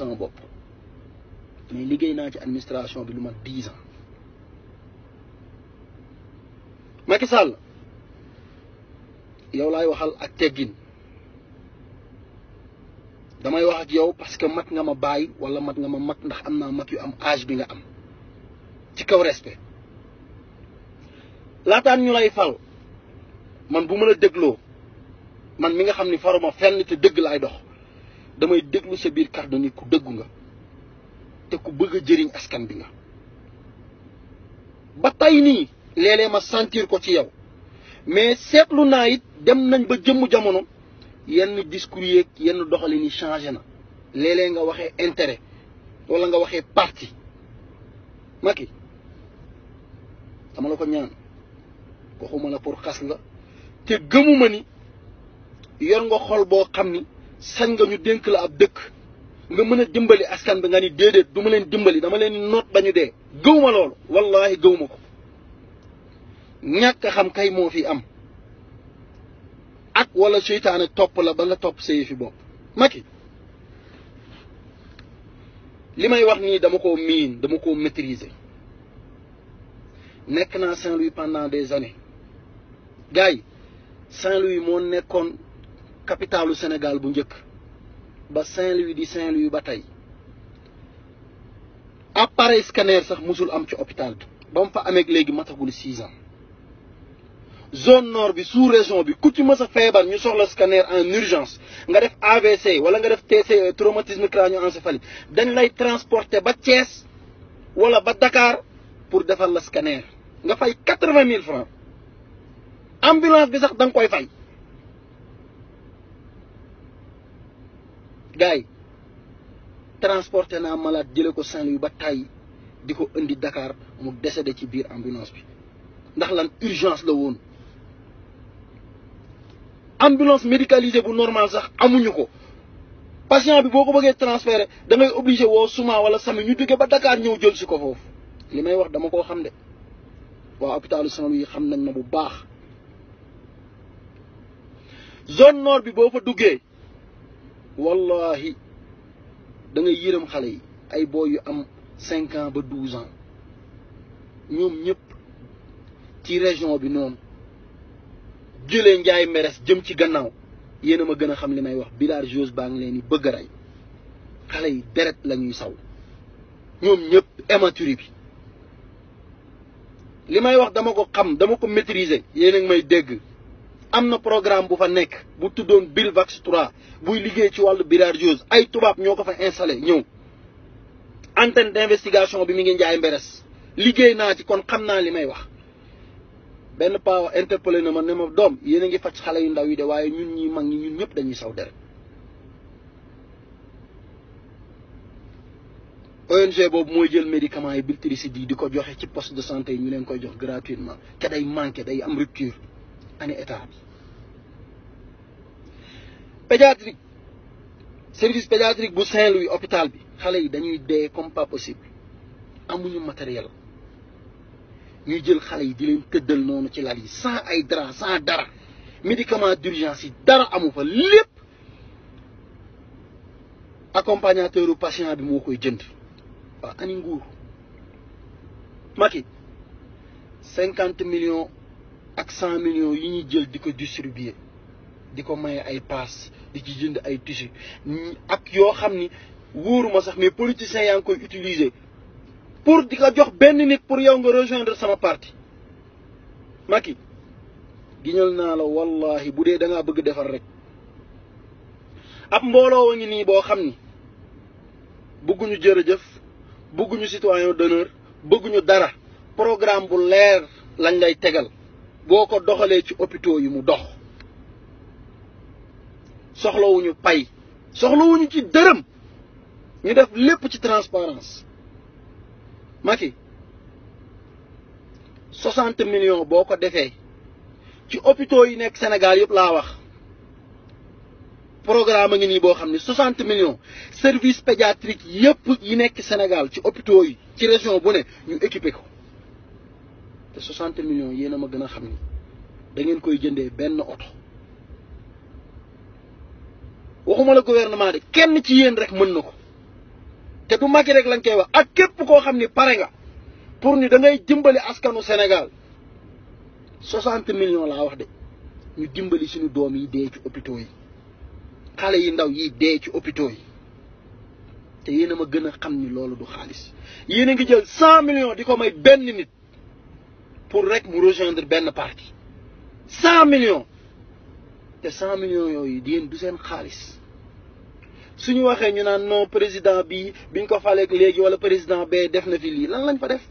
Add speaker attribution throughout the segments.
Speaker 1: sama bopp mais liggéey naa ci administration bi lu mat 10 ans Macky Sall yow laay waxal ak teggin damay wax ak yow parce que mat nga ma bàyyi wala mat nga ma mag ndax am naa mag yu am âge bi nga am ci kaw respect laataan ñu lay fal man bu ma la dégloo man mi nga xam ni faruma fenn te dëgg laay dox damay déglu sa biir kàddu ni ku dëggu nga te ku bëgg a jëriñ askan bi nga ba tey nii léeg-léeg ma sentir ko ci yow mais seetlu naa it dem nañ ba jëmm jamono yenn discours yeeg yenn doxalin yi changé na léeg-léeg nga waxee intérêt wala nga waxee parti Macky dama la ko ñaan waxuma la pour xas la te gëmuma ni yor nga xol boo xam ni sañ nga ñu dénk la ab dëkk nga mën a dimbali askan bi nga ni déedéet du ma leen dimbali dama leen ni noot ba ñu dee gëwuma loolu wallahi gëwuma ko ñàkk xam kay moo fi am ak wala seytaane topp la ba nga topp sa yëfi bopp Macky li may wax nii dama koo miin dama koo maîtriser nekk naa Saint-Louis pendant des années gars yi Saint-Louis moo nekkoon capitalu Sénégal bu njëkk ba Saint-Louis di Saint-Louis ba tey appareil scanner sax musul am ci hôpital bi ba mu fa amee léegi matagul 6 ans zone nord bi sous région bi ku ci mës a feebar ñu soxla scanner en urgence nga def AVC wala nga def TCE traumatisme crânio-encéphalique dañ lay transporter ba Thiès wala ba Dakar pour defal la scanner nga fay 80 000 francs ambulance bi sax da nga koy fay gars yi transporter naa malade jële ko Saint-Louis ba tay di ko indi Dakar mu décédé ci biir ambulance bi ndax lan urgence la woon ambulance médicalisée bu normal sax amuñu ko patient bi boo ko bëggee transférer da ngay obligé woo Suma wala Sami ñu jóge ba Dakar ñëw jël si ko foofu li may wax dama koo xam de waa hôpitalu Saint-Louis xam nañ ma bu baax zone nord bi boo fa duggee wallahi da ngay yërëm xale yi ay boy yu am 5 ans ba 12 ans ñoom ñëpp ci région bi noonu jëlee Njaay Meres jëm ci gannaaw yéen a ma gën a xam li may wax villageoise baa ngi leen di bëgg a rey xale yi deret la ñuy saw ñoom ñëpp hématurie bi li may wax dama ko xam dama ko maîtriser yéen a ngi may dégg am na programme bu fa nekk bu tuddoon Bilvax 3 buy liggéey ci wàllu villageoise ay tubaab ñoo ko fa installé ñëw antenne d'investigation bi mi ngi Njaay Meres liggéey naa ci kon xam naa li may wax benn paa interpellé na ma ne ma doom yéen a ngi faj xale yu ndaw yi de waaye ñun ñi mag ñi ñun ñëpp dañuy saw deret ONG boobu mooy jël médicaments yi Biltricide yi di ko joxe ci poste de santé yi ñu leen koy jox gratuitement te day manqué day am rupture ani état bi pédiatrique service pédiatrique bu Saint-Louis hôpital bi xale yi dañuy dee comme pas possible amuñu matériel ñuy jël xale yi di leen tëddal noonu ci lal yi sans ay drap sans dara médicament d'urgence yi dara amu fa lépp accompagnateur u patient bi moo koy jënd waaw ani nguur Macky 50 millions ak 100 millions yi ñuy jël di ko distribuer di ko maye ay pass di ci jënd ay tissus ak yoo xam ni wóoruma sax mais politiciens yaa ngi koy utiliser pour di ko jox benn nit pour yow nga rejoindre sama parti Macky giñal naa la wallahi bu dee da ngaa bëgg defar rek ab mbooloo wa ngi nii boo xam ni bëgguñu jërëjëf bëgguñu citoyen d'honneur bëgguñu dara programme bu leer lañ lay tegal boo ko doxalee ci hôpitaux yi mu dox soxlawuñu pay soxlawuñu ci dërëm ñu def lépp ci transparence Macky 60 millions boo ko defee ci hôpitaux yi nekk Sénégal yëpp laa wax programme a ngi nii boo xam ne 60 millions service pédiatrique yëpp yi nekk Sénégal ci hôpitaux yi ci région bu ne ñu équipé ko te 60 millions yéen a ma gën a xam ni da ngeen koy jëndee benn oto waxuma la gouvernement de kenn ci yéen rek mën na ko te du Macky rek lañ koy wax ak képp koo xam ni pare nga pour ni da ngay dimbali askanu Sénégal 60 millions laa wax de ñu dimbali suñu doom yi dee ci hôpitaux yi xale yi ndaw yi dee ci hôpitaux yi te yéen a ma gën a xam ni loolu du xaalis yéen a ngi jël 100 millions di ko may benn nit pour rek mu rejoindre benn parti 100 millions te 100 millions yooyu di yéen du seen xaalis suñu waxee ñu naan non président bi biñ ko faleek léegi wala président bee def na fi lii lan lañ fa def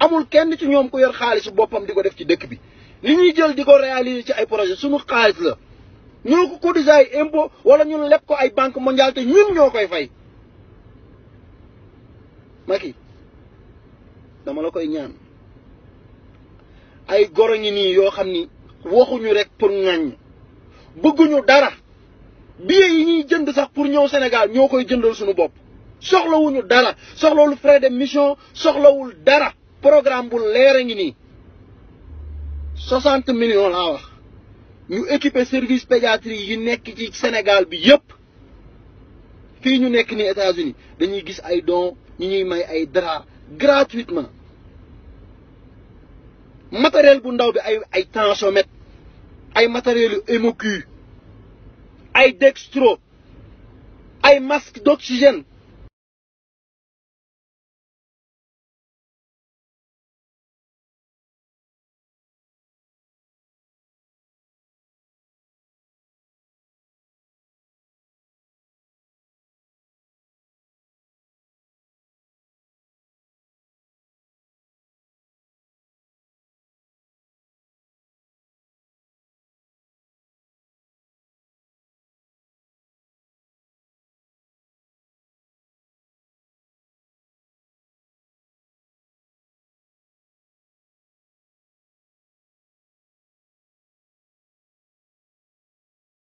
Speaker 1: amul kenn ci ñoom ku yor xaalisu boppam di ko def ci dëkk bi li ñuy jël di ko réaliser ci ay projet suñu xaalis la ñoo ko cotiser ay impôt wala ñun leb ko ay banque mondiale te ñun ñoo koy fay Macky dama la koy ñaan ay goro ngi nii yoo xam ni waxuñu rek pour ŋàññ bëgguñu dara billet yi ñuy jënd sax pour ñëw Sénégal ñoo koy jëndal suñu bopp soxlawuñu dara soxlawul frais de mission soxlawul dara programme bu leer a ngi nii 60 millions laa wax ñu équiper service pédiatrie yi nekk ci Sénégal bi yépp fii ñu nekk ni États-Unis dañuy gis ay dons ñi ñuy may ay draps gratuitement matériel bu ndaw bi ay tensiomètre ay matériel hémocu ay dextro ay masque d'oxygène